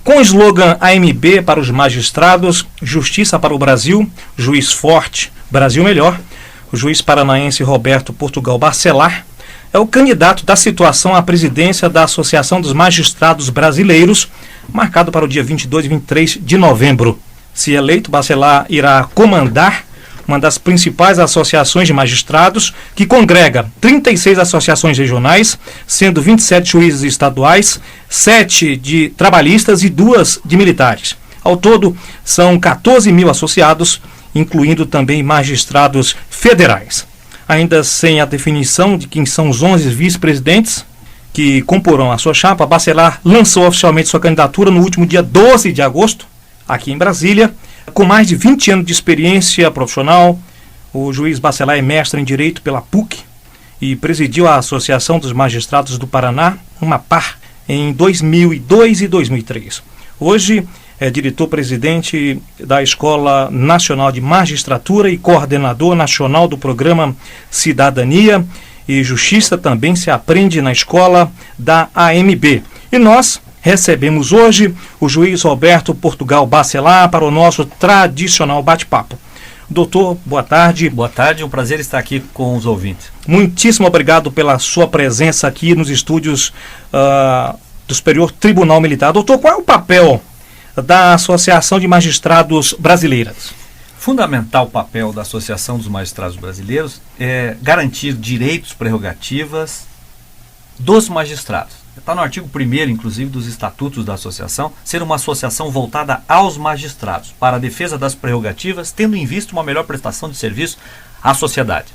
Com o slogan AMB para os magistrados, Justiça para o Brasil, Juiz Forte, Brasil Melhor, o juiz paranaense Roberto Portugal Bacelar é o candidato da situação à presidência da Associação dos Magistrados Brasileiros, marcado para o dia 22 e 23 de novembro. Se eleito, Bacelar irá comandar uma das principais associações de magistrados, que congrega 36 associações regionais, sendo 27 juízes estaduais, 7 de trabalhistas e 2 de militares. Ao todo, são 14 mil associados, incluindo também magistrados federais. Ainda sem a definição de quem são os 11 vice-presidentes que comporão a sua chapa, Bacelar lançou oficialmente sua candidatura no último dia 12 de agosto, aqui em Brasília. Com mais de 20 anos de experiência profissional, o juiz Bacelar é mestre em Direito pela PUC e presidiu a Associação dos Magistrados do Paraná, AMAPAR, em 2002 e 2003. Hoje é diretor-presidente da Escola Nacional de Magistratura e coordenador nacional do programa Cidadania e Justiça. Também se aprende na escola da AMB. E nós recebemos hoje o juiz Roberto Portugal Bacelar para o nosso tradicional bate-papo. Doutor, boa tarde. Boa tarde, um prazer estar aqui com os ouvintes. Muitíssimo obrigado pela sua presença aqui nos estúdios do Superior Tribunal Militar. Doutor, qual é o papel da Associação de Magistrados Brasileiras? Fundamental papel da Associação dos Magistrados Brasileiros é garantir direitos, prerrogativas dos magistrados. Está no artigo 1º, inclusive, dos estatutos da associação, ser uma associação voltada aos magistrados, para a defesa das prerrogativas, tendo em vista uma melhor prestação de serviço à sociedade.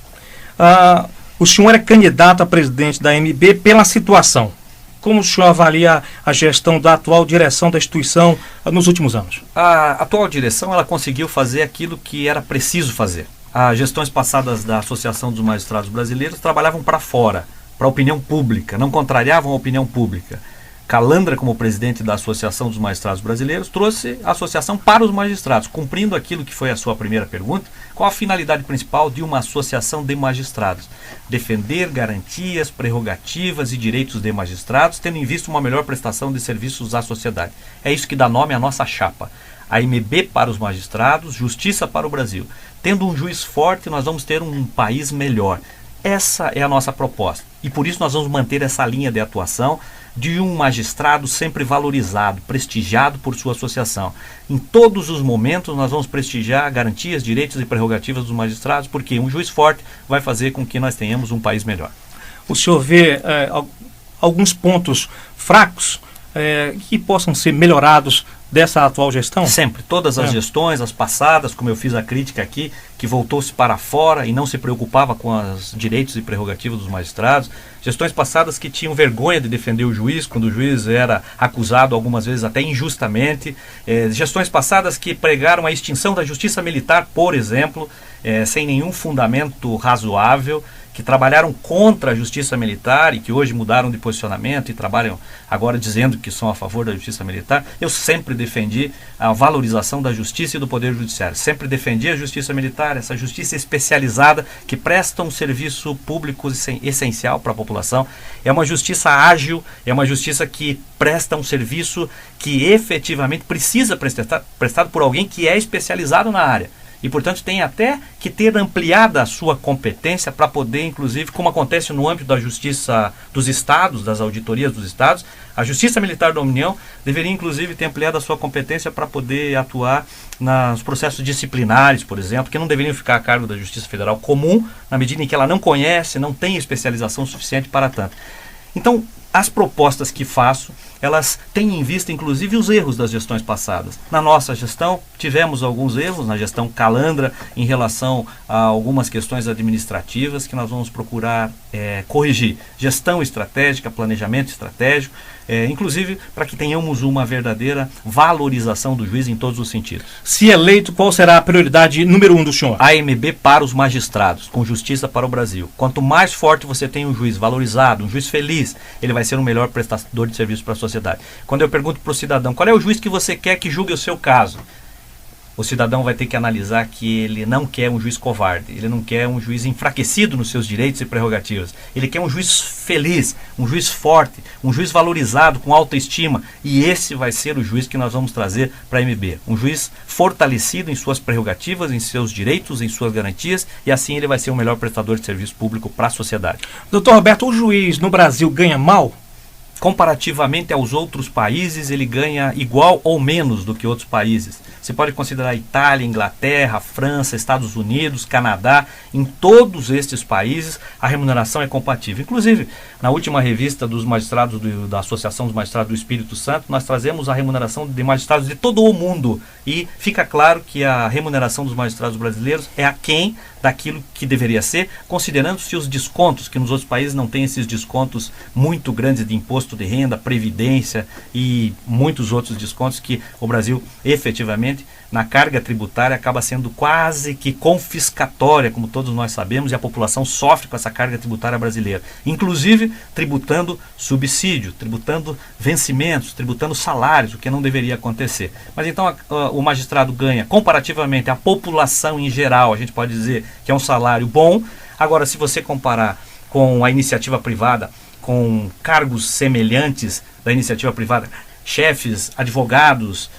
O senhor é candidato a presidente da AMB pela situação. Como o senhor avalia a gestão da atual direção da instituição nos últimos anos? A atual direção ela conseguiu fazer aquilo que era preciso fazer. As gestões passadas da Associação dos Magistrados Brasileiros trabalhavam para fora, para a opinião pública, não contrariavam a opinião pública. Calandra, como presidente da Associação dos Magistrados Brasileiros, trouxe a associação para os magistrados, cumprindo aquilo que foi a sua primeira pergunta. Qual a finalidade principal de uma associação de magistrados? Defender garantias, prerrogativas e direitos de magistrados, tendo em vista uma melhor prestação de serviços à sociedade. É isso que dá nome à nossa chapa. AMB para os magistrados, Justiça para o Brasil. Tendo um juiz forte, nós vamos ter um país melhor. Essa é a nossa proposta. E por isso nós vamos manter essa linha de atuação de um magistrado sempre valorizado, prestigiado por sua associação. Em todos os momentos nós vamos prestigiar garantias, direitos e prerrogativas dos magistrados, porque um juiz forte vai fazer com que nós tenhamos um país melhor. O senhor vê alguns pontos fracos que possam ser melhorados dessa atual gestão? Sempre. Todas as gestões, as passadas, como eu fiz a crítica aqui, que voltou-se para fora e não se preocupava com os direitos e prerrogativas dos magistrados. Gestões passadas que tinham vergonha de defender o juiz, quando o juiz era acusado algumas vezes até injustamente. Gestões passadas que pregaram a extinção da justiça militar, por exemplo, sem nenhum fundamento razoável, que trabalharam contra a justiça militar e que hoje mudaram de posicionamento e trabalham agora dizendo que são a favor da justiça militar. Eu sempre defendi a valorização da justiça e do poder judiciário. Sempre defendi a justiça militar, essa justiça especializada que presta um serviço público essencial para a população. É uma justiça ágil, é uma justiça que presta um serviço que efetivamente precisa prestado por alguém que é especializado na área. E, portanto, tem até que ter ampliada a sua competência para poder, inclusive, como acontece no âmbito da justiça dos estados, das auditorias dos estados, a Justiça Militar da União deveria, inclusive, ter ampliado a sua competência para poder atuar nos processos disciplinares, por exemplo, que não deveriam ficar a cargo da Justiça Federal comum, na medida em que ela não conhece, não tem especialização suficiente para tanto. Então, as propostas que faço, elas têm em vista, inclusive, os erros das gestões passadas. Na nossa gestão, tivemos alguns erros, na gestão Calandra, em relação a algumas questões administrativas que nós vamos procurar corrigir. Gestão estratégica, planejamento estratégico, inclusive para que tenhamos uma verdadeira valorização do juiz em todos os sentidos. Se eleito, qual será a prioridade número 1 do senhor? AMB para os magistrados, com justiça para o Brasil. Quanto mais forte você tem um juiz valorizado, um juiz feliz, ele vai ser um melhor prestador de serviço para a sociedade. Quando eu pergunto para o cidadão, qual é o juiz que você quer que julgue o seu caso? o cidadão vai ter que analisar que ele não quer um juiz covarde, ele não quer um juiz enfraquecido nos seus direitos e prerrogativas. Ele quer um juiz feliz, um juiz forte, um juiz valorizado, com autoestima. E esse vai ser o juiz que nós vamos trazer para a MB. Um juiz fortalecido em suas prerrogativas, em seus direitos, em suas garantias, e assim ele vai ser o melhor prestador de serviço público para a sociedade. Doutor Roberto, o juiz no Brasil ganha mal? Comparativamente aos outros países, ele ganha igual ou menos do que outros países. Você pode considerar Itália, Inglaterra, França, Estados Unidos, Canadá. Em todos estes países, a remuneração é compatível. Inclusive, na última revista dos magistrados da Associação dos Magistrados do Espírito Santo, nós trazemos a remuneração de magistrados de todo o mundo. E fica claro que a remuneração dos magistrados brasileiros é aquém daquilo que deveria ser, considerando-se os descontos, que nos outros países não tem esses descontos muito grandes de imposto de renda, previdência e muitos outros descontos que o Brasil efetivamente na carga tributária acaba sendo quase que confiscatória, como todos nós sabemos, e a população sofre com essa carga tributária brasileira, inclusive tributando subsídio, tributando vencimentos, tributando salários, o que não deveria acontecer. Mas então o magistrado ganha, comparativamente à população em geral, a gente pode dizer que é um salário bom. Agora, se você comparar com a iniciativa privada, com cargos semelhantes da iniciativa privada, chefes, advogados,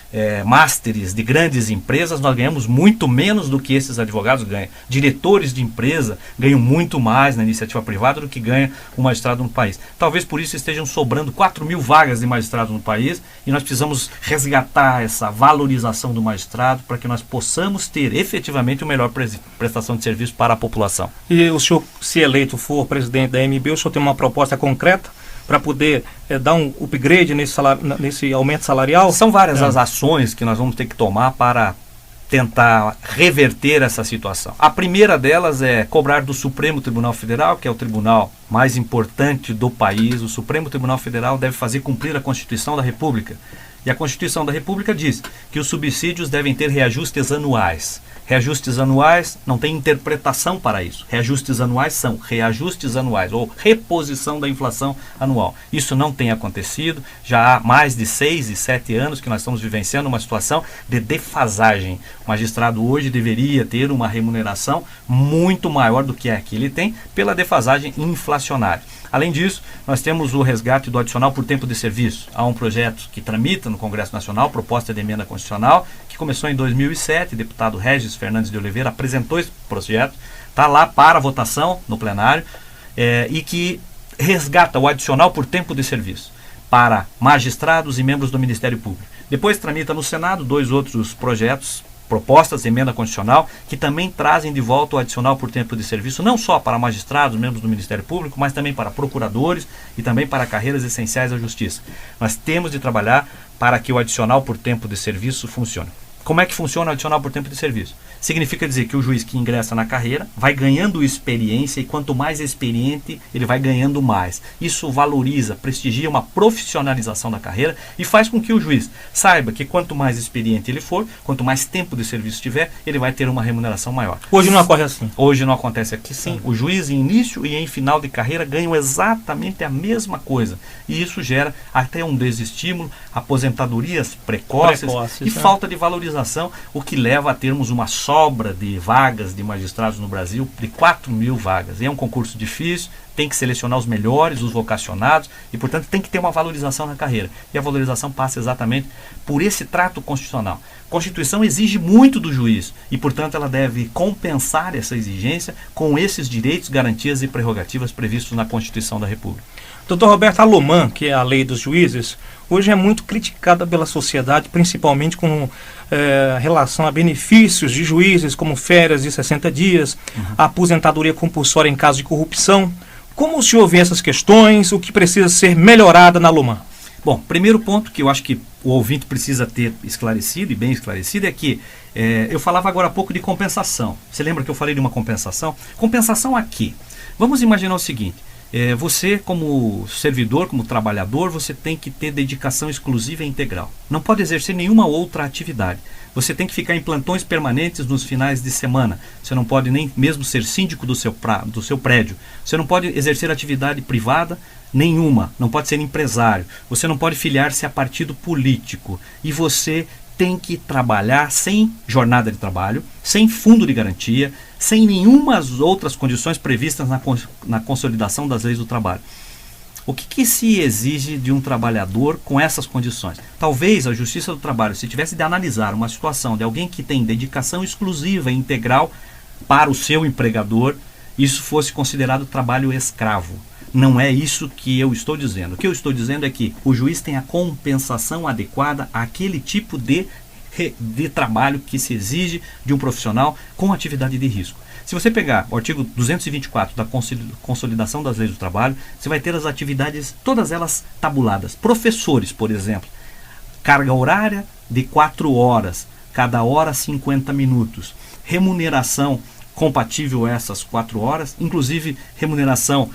másteres de grandes empresas, nós ganhamos muito menos do que esses advogados ganham. Diretores de empresa ganham muito mais na iniciativa privada do que ganha o magistrado no país. Talvez por isso estejam sobrando 4.000 vagas de magistrado no país, e nós precisamos resgatar essa valorização do magistrado para que nós possamos ter efetivamente o melhor prestação de serviço para a população. E o senhor, se eleito for presidente da MB, o senhor tem uma proposta concreta para poder dar um upgrade nesse aumento salarial? São várias as ações que nós vamos ter que tomar para tentar reverter essa situação. A primeira delas é cobrar do Supremo Tribunal Federal, que é o tribunal mais importante do país. O Supremo Tribunal Federal deve fazer cumprir a Constituição da República. E a Constituição da República diz que os subsídios devem ter reajustes anuais. Reajustes anuais não tem interpretação para isso. Reajustes anuais são reajustes anuais ou reposição da inflação anual. Isso não tem acontecido. Já há mais de 6 e 7 anos que nós estamos vivenciando uma situação de defasagem. O magistrado hoje deveria ter uma remuneração muito maior do que a que ele tem pela defasagem inflacionária. Além disso, nós temos o resgate do adicional por tempo de serviço. Há um projeto que tramita no Congresso Nacional, proposta de emenda constitucional, que começou em 2007. O deputado Regis Fernandes de Oliveira apresentou esse projeto, está lá para votação no plenário, e que resgata o adicional por tempo de serviço para magistrados e membros do Ministério Público. Depois tramita no Senado 2 outros projetos, propostas de emenda constitucional, que também trazem de volta o adicional por tempo de serviço, não só para magistrados, membros do Ministério Público, mas também para procuradores e também para carreiras essenciais da Justiça. Nós temos de trabalhar para que o adicional por tempo de serviço funcione. Como é que funciona o adicional por tempo de serviço? Significa dizer que o juiz que ingressa na carreira vai ganhando experiência, e quanto mais experiente, ele vai ganhando mais. Isso valoriza, prestigia uma profissionalização da carreira e faz com que o juiz saiba que quanto mais experiente ele for, quanto mais tempo de serviço tiver, ele vai ter uma remuneração maior. Hoje não ocorre assim. Hoje não acontece aqui, sim. O juiz em início e em final de carreira ganham exatamente a mesma coisa. E isso gera até um desestímulo, aposentadorias precoces e falta de valorização, o que leva a termos uma sobra de vagas de magistrados no Brasil de 4.000 vagas. E é um concurso difícil, tem que selecionar os melhores, os vocacionados, e portanto tem que ter uma valorização na carreira. E a valorização passa exatamente por esse trato constitucional. A Constituição exige muito do juiz e, portanto, ela deve compensar essa exigência com esses direitos, garantias e prerrogativas previstos na Constituição da República. Doutor Roberto, a LOMAN, que é a lei dos juízes, hoje é muito criticada pela sociedade, principalmente com relação a benefícios de juízes, como férias de 60 dias, a aposentadoria compulsória em caso de corrupção. Como o senhor vê essas questões, o que precisa ser melhorado na LOMAN? Bom, primeiro ponto que eu acho que o ouvinte precisa ter esclarecido, e bem esclarecido, é que eu falava agora há pouco de compensação. Você lembra que eu falei de uma compensação? Compensação a quê? Vamos imaginar o seguinte: você, como servidor, como trabalhador, você tem que ter dedicação exclusiva e integral. Não pode exercer nenhuma outra atividade. Você tem que ficar em plantões permanentes nos finais de semana. Você não pode nem mesmo ser síndico do seu prédio. Você não pode exercer atividade privada nenhuma. Não pode ser empresário. Você não pode filiar-se a partido político. E você tem que trabalhar sem jornada de trabalho, sem fundo de garantia, sem nenhuma outras condições previstas na consolidação das leis do trabalho. O que se exige de um trabalhador com essas condições? Talvez a Justiça do Trabalho, se tivesse de analisar uma situação de alguém que tem dedicação exclusiva e integral para o seu empregador, isso fosse considerado trabalho escravo. Não é isso que eu estou dizendo. O que eu estou dizendo é que o juiz tem a compensação adequada àquele tipo de trabalho que se exige de um profissional com atividade de risco. Se você pegar o artigo 224 da Consolidação das Leis do Trabalho, você vai ter as atividades, todas elas tabuladas. Professores, por exemplo, carga horária de 4 horas, cada hora 50 minutos. Remuneração compatível a essas 4 horas, inclusive remuneração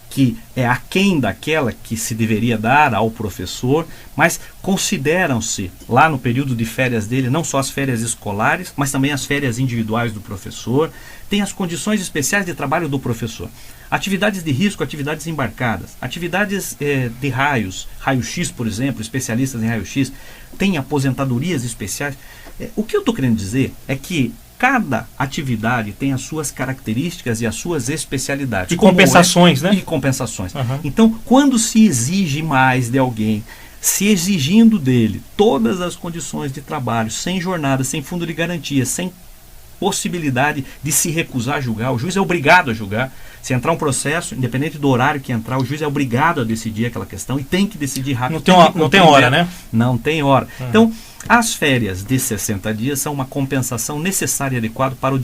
que é aquém daquela que se deveria dar ao professor, mas consideram-se lá no período de férias dele não só as férias escolares, mas também as férias individuais do professor, tem as condições especiais de trabalho do professor. Atividades de risco, atividades embarcadas, atividades de raio-x, por exemplo, especialistas em raio-x, tem aposentadorias especiais. O que eu estou querendo dizer é que cada atividade tem as suas características e as suas especialidades. E compensações, né? E compensações. Então, quando se exige mais de alguém, se exigindo dele todas as condições de trabalho, sem jornada, sem fundo de garantia, sem possibilidade de se recusar a julgar, o juiz é obrigado a julgar. Se entrar um processo, independente do horário que entrar, o juiz é obrigado a decidir aquela questão e tem que decidir rápido. Não tem hora, né? Não tem hora. Então, as férias de 60 dias são uma compensação necessária e adequada para o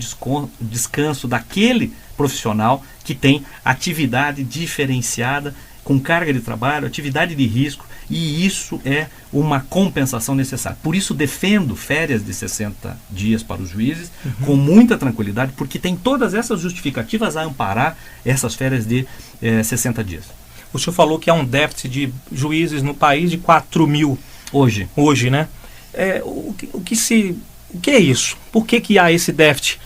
descanso daquele profissional que tem atividade diferenciada, com carga de trabalho, atividade de risco, e isso é uma compensação necessária. Por isso defendo férias de 60 dias para os juízes, com muita tranquilidade, porque tem todas essas justificativas a amparar essas férias de 60 dias. O senhor falou que há um déficit de juízes no país de 4 mil hoje, né? O que é isso? Por que há esse déficit?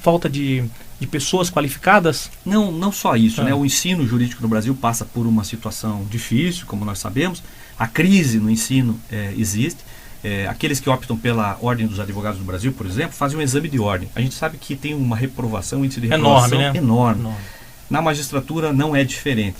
Falta de pessoas qualificadas? Não só isso, né? O ensino jurídico no Brasil passa por uma situação difícil, como nós sabemos. A crise no ensino existe. Aqueles que optam pela Ordem dos Advogados do Brasil, por exemplo, fazem um exame de ordem. A gente sabe que tem uma reprovação, um índice de reprovação enorme. Na magistratura não é diferente.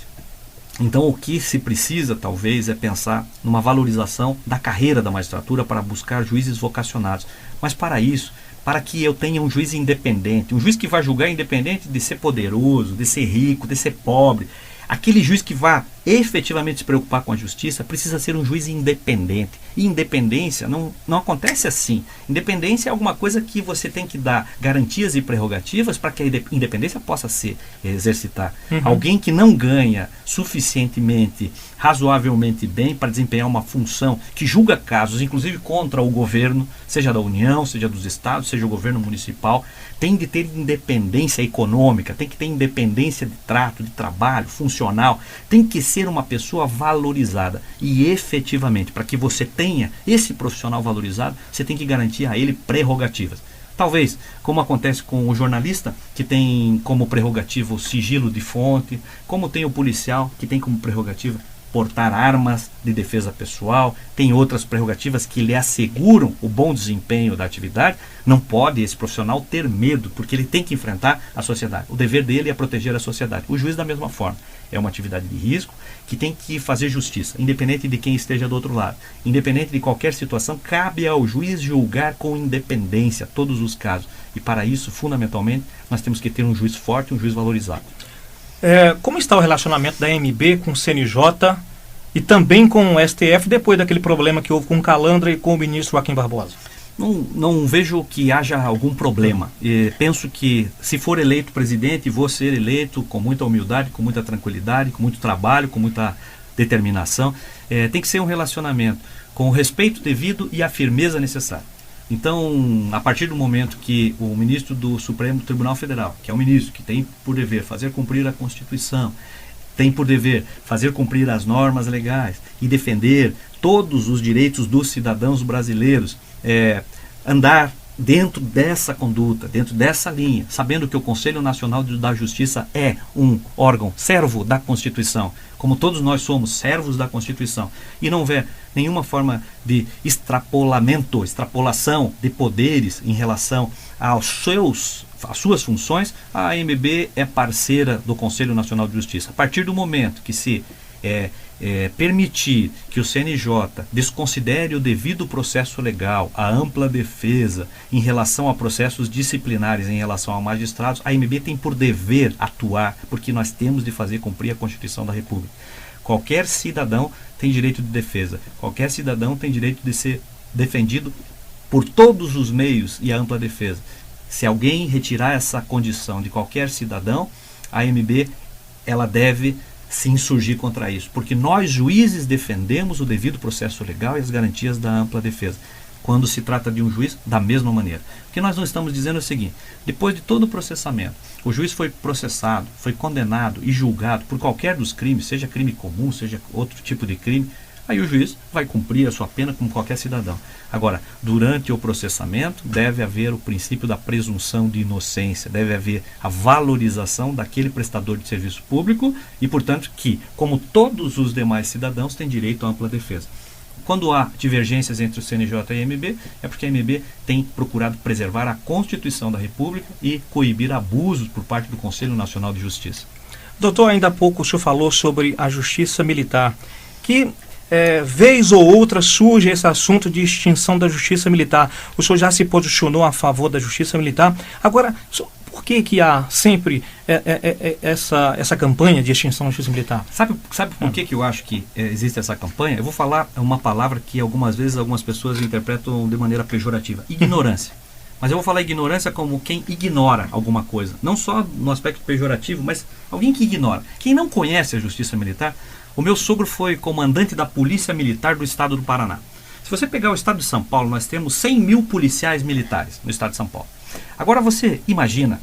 Então, o que se precisa, talvez, é pensar numa valorização da carreira da magistratura para buscar juízes vocacionados. Mas, para isso, para que eu tenha um juiz independente, um juiz que vai julgar independente de ser poderoso, de ser rico, de ser pobre, aquele juiz que vai efetivamente se preocupar com a justiça, precisa ser um juiz independente. E independência não acontece assim. Independência é alguma coisa que você tem que dar garantias e prerrogativas para que a independência possa se exercitar. Alguém que não ganha suficientemente, razoavelmente bem para desempenhar uma função, que julga casos, inclusive contra o governo, seja da União, seja dos estados, seja o governo municipal, tem de ter independência econômica, tem que ter independência de trato, de trabalho, funcional, tem que ser uma pessoa valorizada. E efetivamente, para que você tenha esse profissional valorizado, você tem que garantir a ele prerrogativas. Talvez, como acontece com o jornalista, que tem como prerrogativa o sigilo de fonte, como tem o policial, que tem como prerrogativa portar armas de defesa pessoal, tem outras prerrogativas que lhe asseguram o bom desempenho da atividade. Não pode esse profissional ter medo, porque ele tem que enfrentar a sociedade. O dever dele é proteger a sociedade. O juiz, da mesma forma, é uma atividade de risco que tem que fazer justiça, independente de quem esteja do outro lado. Independente de qualquer situação, cabe ao juiz julgar com independência todos os casos. E para isso, fundamentalmente, nós temos que ter um juiz forte, um juiz valorizado. Como está o relacionamento da AMB com o CNJ e também com o STF depois daquele problema que houve com o Calandra e com o ministro Joaquim Barbosa? Não vejo que haja algum problema. Penso que, se for eleito presidente, vou ser eleito com muita humildade, com muita tranquilidade, com muito trabalho, com muita determinação. Tem que ser um relacionamento com o respeito devido e a firmeza necessária. Então, a partir do momento que o ministro do Supremo Tribunal Federal, que é o ministro que tem por dever fazer cumprir a Constituição, tem por dever fazer cumprir as normas legais e defender todos os direitos dos cidadãos brasileiros, andar dentro dessa conduta, dentro dessa linha, sabendo que o Conselho Nacional da Justiça é um órgão servo da Constituição, como todos nós somos servos da Constituição, e não houver nenhuma forma de extrapolação de poderes em relação às suas funções, a AMB é parceira do Conselho Nacional de Justiça. A partir do momento que se permitir que o CNJ desconsidere o devido processo legal, a ampla defesa em relação a processos disciplinares em relação a magistrados, a AMB tem por dever atuar, porque nós temos de fazer cumprir a Constituição da República. Qualquer cidadão tem direito de defesa, qualquer cidadão tem direito de ser defendido por todos os meios e a ampla defesa. Se alguém retirar essa condição de qualquer cidadão, a AMB ela deve se insurgir contra isso, porque nós juízes defendemos o devido processo legal e as garantias da ampla defesa. Quando se trata de um juiz, da mesma maneira. O que nós não estamos dizendo é o seguinte: depois de todo o processamento, o juiz foi processado, foi condenado e julgado por qualquer dos crimes, seja crime comum, seja outro tipo de crime, aí o juiz vai cumprir a sua pena como qualquer cidadão. Agora, durante o processamento, deve haver o princípio da presunção de inocência, deve haver a valorização daquele prestador de serviço público e, portanto, que, como todos os demais cidadãos, tem direito à ampla defesa. Quando há divergências entre o CNJ e a AMB, é porque a AMB tem procurado preservar a Constituição da República e coibir abusos por parte do Conselho Nacional de Justiça. Doutor, ainda há pouco o senhor falou sobre a justiça militar, que vez ou outra surge esse assunto de extinção da justiça militar. O senhor já se posicionou a favor da justiça militar. Agora, por que há sempre essa campanha de extinção da justiça militar? Sabe por que eu acho que existe essa campanha? Eu vou falar uma palavra que algumas vezes algumas pessoas interpretam de maneira pejorativa: ignorância. Mas eu vou falar ignorância como quem ignora alguma coisa. Não só no aspecto pejorativo, mas alguém que ignora. Quem não conhece a justiça militar... O meu sogro foi comandante da Polícia Militar do Estado do Paraná. Se você pegar o Estado de São Paulo, nós temos 100 mil policiais militares no Estado de São Paulo. Agora você imagina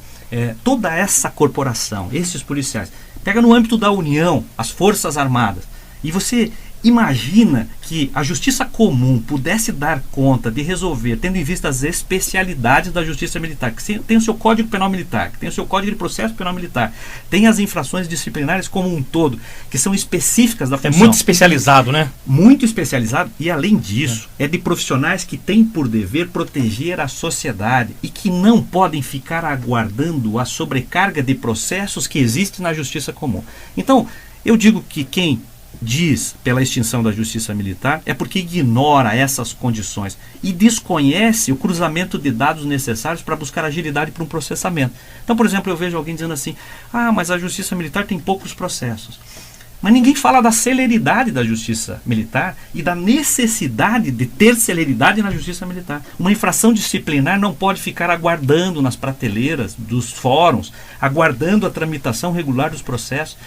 toda essa corporação, esses policiais. Pega no âmbito da União, as Forças Armadas, e você imagina que a justiça comum pudesse dar conta de resolver, tendo em vista as especialidades da justiça militar, que tem o seu Código Penal Militar, que tem o seu Código de Processo Penal Militar, tem as infrações disciplinares como um todo, que são específicas da função. É muito especializado, né? Muito especializado, e além disso, é de profissionais que têm por dever proteger a sociedade e que não podem ficar aguardando a sobrecarga de processos que existe na justiça comum. Então, eu digo que quem diz pela extinção da justiça militar é porque ignora essas condições e desconhece o cruzamento de dados necessários para buscar agilidade para um processamento. Então, por exemplo, eu vejo alguém dizendo assim: mas a justiça militar tem poucos processos. Mas ninguém fala da celeridade da justiça militar e da necessidade de ter celeridade na justiça militar. Uma infração disciplinar não pode ficar aguardando nas prateleiras dos fóruns, aguardando a tramitação regular dos processos.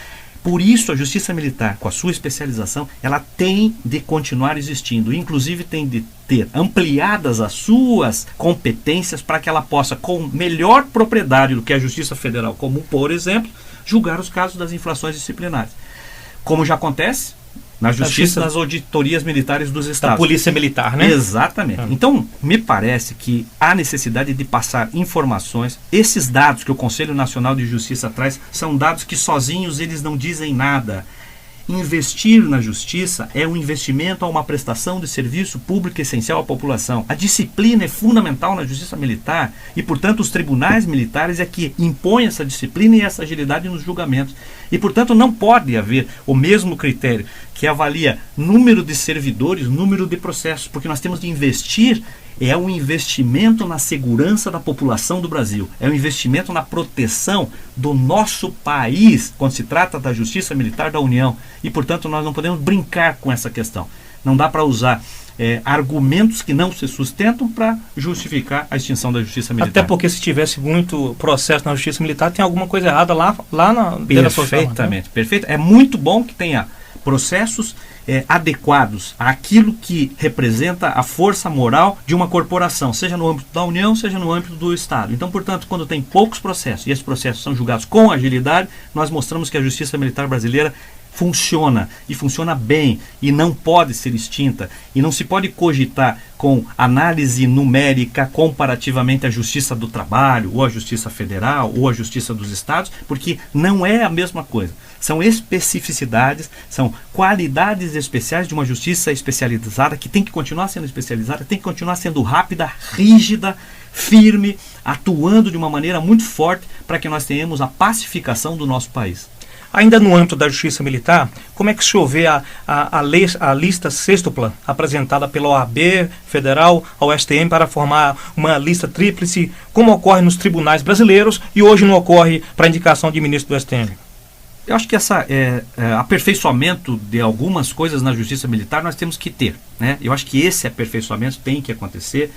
Por isso, a justiça militar, com a sua especialização, ela tem de continuar existindo. Inclusive, tem de ter ampliadas as suas competências para que ela possa, com melhor propriedade do que a Justiça Federal comum, por exemplo, julgar os casos das infrações disciplinares. Como já acontece na Justiça das Auditorias Militares dos Estados. Da Polícia Militar, né? Exatamente. Então, me parece que há necessidade de passar informações. Esses dados que o Conselho Nacional de Justiça traz são dados que sozinhos eles não dizem nada. Investir na justiça é um investimento a uma prestação de serviço público essencial à população. A disciplina é fundamental na justiça militar e, portanto, os tribunais militares é que impõem essa disciplina e essa agilidade nos julgamentos. E, portanto, não pode haver o mesmo critério que avalia número de servidores, número de processos, porque nós temos de investir. É um investimento na segurança da população do Brasil. É um investimento na proteção do nosso país, quando se trata da justiça militar da União. E, portanto, nós não podemos brincar com essa questão. Não dá para usar argumentos que não se sustentam para justificar a extinção da justiça militar. Até porque se tivesse muito processo na justiça militar, tem alguma coisa errada lá na Perfeitamente, perfeito. É muito bom que tenha processos adequados àquilo que representa a força moral de uma corporação, seja no âmbito da União, seja no âmbito do Estado. Então, portanto, quando tem poucos processos e esses processos são julgados com agilidade, nós mostramos que a justiça militar brasileira funciona e funciona bem e não pode ser extinta e não se pode cogitar com análise numérica comparativamente à Justiça do Trabalho ou à Justiça Federal ou à Justiça dos Estados, porque não é a mesma coisa. São especificidades, são qualidades especiais de uma justiça especializada que tem que continuar sendo especializada, tem que continuar sendo rápida, rígida, firme, atuando de uma maneira muito forte para que nós tenhamos a pacificação do nosso país. Ainda no âmbito da Justiça Militar, como é que o senhor vê a lista sextupla apresentada pela OAB Federal ao STM para formar uma lista tríplice, como ocorre nos tribunais brasileiros e hoje não ocorre para indicação de ministro do STM? Eu acho que aperfeiçoamento de algumas coisas na Justiça Militar nós temos que ter, né? Eu acho que esse aperfeiçoamento tem que acontecer.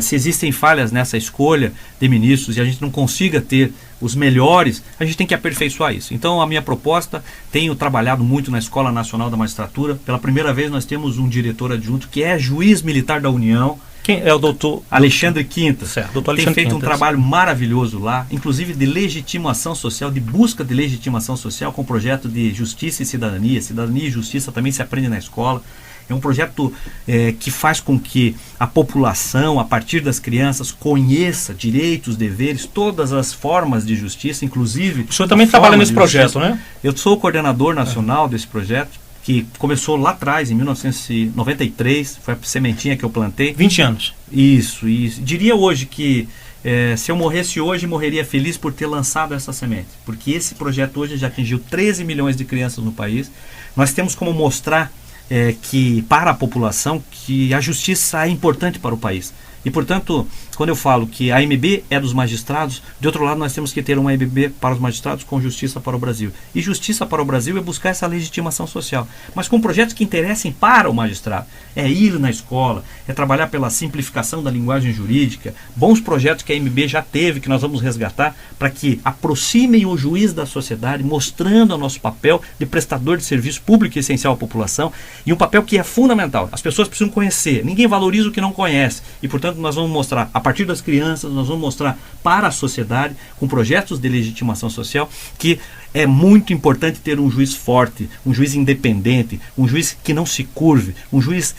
Se existem falhas nessa escolha de ministros e a gente não consiga ter os melhores, a gente tem que aperfeiçoar isso. Então a minha proposta, tenho trabalhado muito na Escola Nacional da Magistratura. Pela primeira vez nós temos um diretor adjunto que é juiz militar da União. Quem é o doutor Alexandre Quintas? Certo, doutor Tem Alexandre feito Quintas. um trabalho maravilhoso lá, inclusive de legitimação social, de busca de legitimação social com o projeto de Justiça e Cidadania. Cidadania e Justiça também se aprende na escola. É um projeto que faz com que a população, a partir das crianças, conheça direitos, deveres, todas as formas de justiça, inclusive... O senhor também trabalha nesse projeto, né? Eu sou o coordenador nacional desse projeto, que começou lá atrás, em 1993, foi a sementinha que eu plantei. 20 anos. Isso. Diria hoje que se eu morresse hoje, morreria feliz por ter lançado essa semente. Porque esse projeto hoje já atingiu 13 milhões de crianças no país. Nós temos como mostrar que para a população que a justiça é importante para o país. E, portanto, quando eu falo que a AMB é dos magistrados, de outro lado nós temos que ter uma AMB para os magistrados com Justiça para o Brasil. E Justiça para o Brasil é buscar essa legitimação social, mas com projetos que interessem para o magistrado. É ir na escola, é trabalhar pela simplificação da linguagem jurídica, bons projetos que a AMB já teve, que nós vamos resgatar, para que aproximem o juiz da sociedade, mostrando o nosso papel de prestador de serviço público e essencial à população, e um papel que é fundamental. As pessoas precisam conhecer, ninguém valoriza o que não conhece, e, portanto, nós vamos mostrar, a partir das crianças, nós vamos mostrar para a sociedade, com projetos de legitimação social, que é muito importante ter um juiz forte, um juiz independente, um juiz que não se curve, um juiz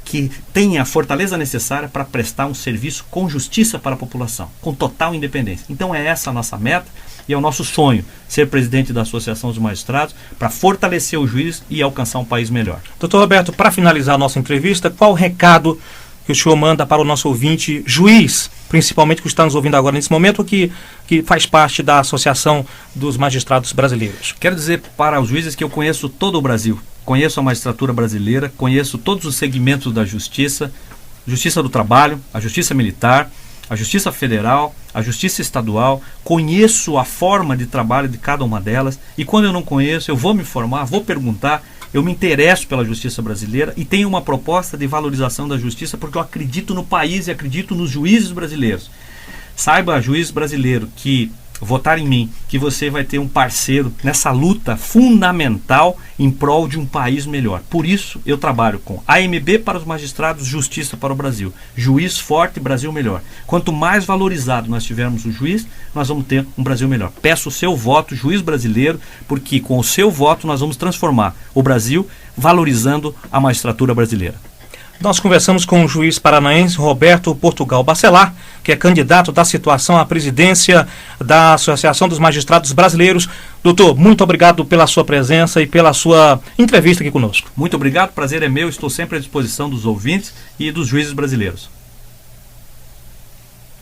que tenha a fortaleza necessária para prestar um serviço com justiça para a população, com total independência. Então é essa a nossa meta e é o nosso sonho, ser presidente da Associação dos Magistrados, para fortalecer o juiz e alcançar um país melhor. Doutor Roberto, para finalizar a nossa entrevista, qual o recado que o senhor manda para o nosso ouvinte juiz, principalmente que está nos ouvindo agora nesse momento, que faz parte da Associação dos Magistrados Brasileiros? Quero dizer para os juízes que eu conheço todo o Brasil, conheço a magistratura brasileira, conheço todos os segmentos da justiça, Justiça do Trabalho, a Justiça Militar, a Justiça Federal, a Justiça Estadual, conheço a forma de trabalho de cada uma delas, e quando eu não conheço, eu vou me informar, vou perguntar. Eu me interesso pela justiça brasileira e tenho uma proposta de valorização da justiça porque eu acredito no país e acredito nos juízes brasileiros. Saiba, juiz brasileiro, que votar em mim, que você vai ter um parceiro nessa luta fundamental em prol de um país melhor. Por isso, eu trabalho com AMB para os magistrados, Justiça para o Brasil. Juiz forte, Brasil melhor. Quanto mais valorizado nós tivermos o juiz, nós vamos ter um Brasil melhor. Peço o seu voto, juiz brasileiro, porque com o seu voto nós vamos transformar o Brasil valorizando a magistratura brasileira. Nós conversamos com o juiz paranaense Roberto Portugal Bacelar, que é candidato da situação à presidência da Associação dos Magistrados Brasileiros. Doutor, muito obrigado pela sua presença e pela sua entrevista aqui conosco. Muito obrigado, prazer é meu, estou sempre à disposição dos ouvintes e dos juízes brasileiros.